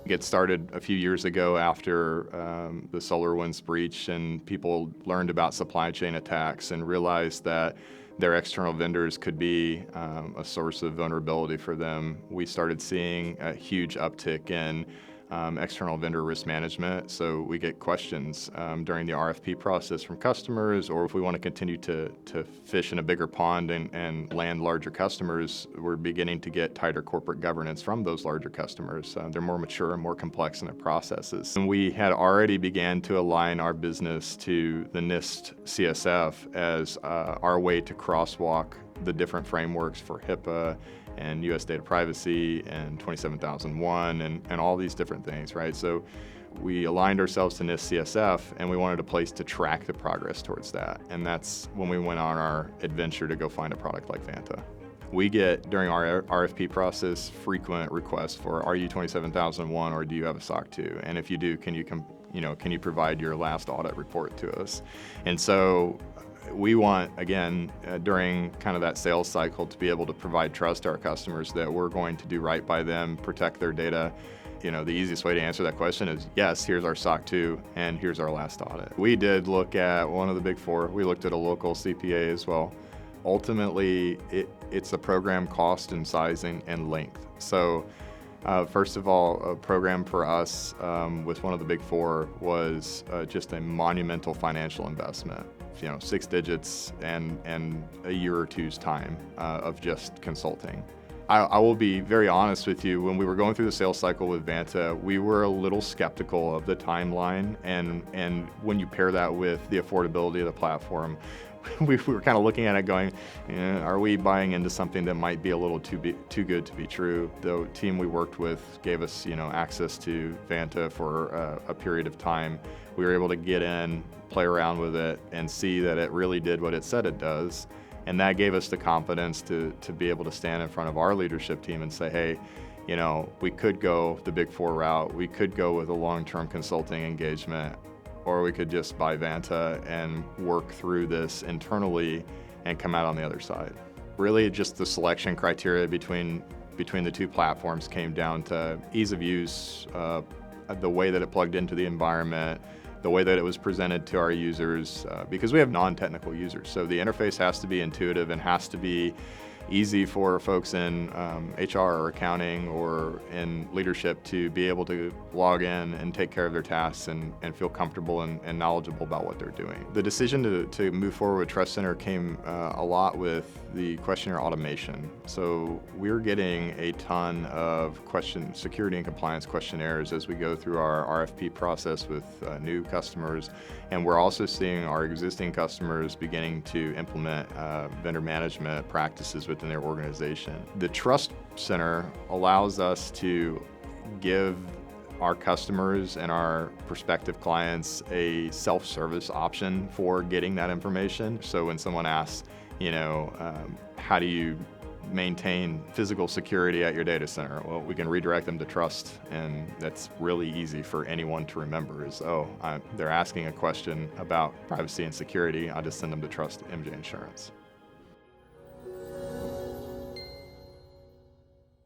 Get started a few years ago after the SolarWinds breach, and people learned about supply chain attacks and realized that their external vendors could be a source of vulnerability for them. We started seeing a huge uptick in external vendor risk management. So we get questions during the RFP process from customers, or if we want to continue to fish in a bigger pond and land larger customers, we're beginning to get tighter corporate governance from those larger customers. They're more mature and more complex in their processes. And we had already began to align our business to the NIST CSF as our way to crosswalk the different frameworks for HIPAA and U.S. data privacy and 27001 and all these different things, right? So we aligned ourselves to NIST CSF, and we wanted a place to track the progress towards that. And that's when we went on our adventure to go find a product like Vanta. We get, during our RFP process, frequent requests for, are you 27001 or do you have a SOC 2? And if you do, can you provide your last audit report to us? And so we want, again, during kind of that sales cycle, to be able to provide trust to our customers that we're going to do right by them, protect their data. The easiest way to answer that question is, yes, here's our SOC 2, and here's our last audit. We did look at one of the big four. We looked at a local CPA as well. Ultimately, it's the program cost and sizing and length. So first of all, a program for us with one of the big four was just a monumental financial investment. 6 digits and a year or two's time of just consulting. I will be very honest with you, when we were going through the sales cycle with Vanta, we were a little skeptical of the timeline, and when you pair that with the affordability of the platform, we were kind of looking at it going, are we buying into something that might be a little too good to be true? The team we worked with gave us access to Vanta for a period of time. We were able to get in, play around with it, and see that it really did what it said it does. And that gave us the confidence to be able to stand in front of our leadership team and say, hey, we could go the big four route, we could go with a long-term consulting engagement, or we could just buy Vanta and work through this internally and come out on the other side. Really, just the selection criteria between the two platforms came down to ease of use, the way that it plugged into the environment, the way that it was presented to our users, because we have non-technical users. So the interface has to be intuitive and has to be easy for folks in HR or accounting or in leadership to be able to log in and take care of their tasks and feel comfortable and knowledgeable about what they're doing. The decision to move forward with Trust Center came a lot with the questionnaire automation. So we're getting a ton of security and compliance questionnaires as we go through our RFP process with new customers, and we're also seeing our existing customers beginning to implement vendor management practices within their organization. The Trust Center allows us to give our customers and our prospective clients a self-service option for getting that information. So when someone asks, how do you maintain physical security at your data center? Well, we can redirect them to Trust, and that's really easy for anyone to remember is, they're asking a question about privacy and security. I just send them to Trust MJ Insurance.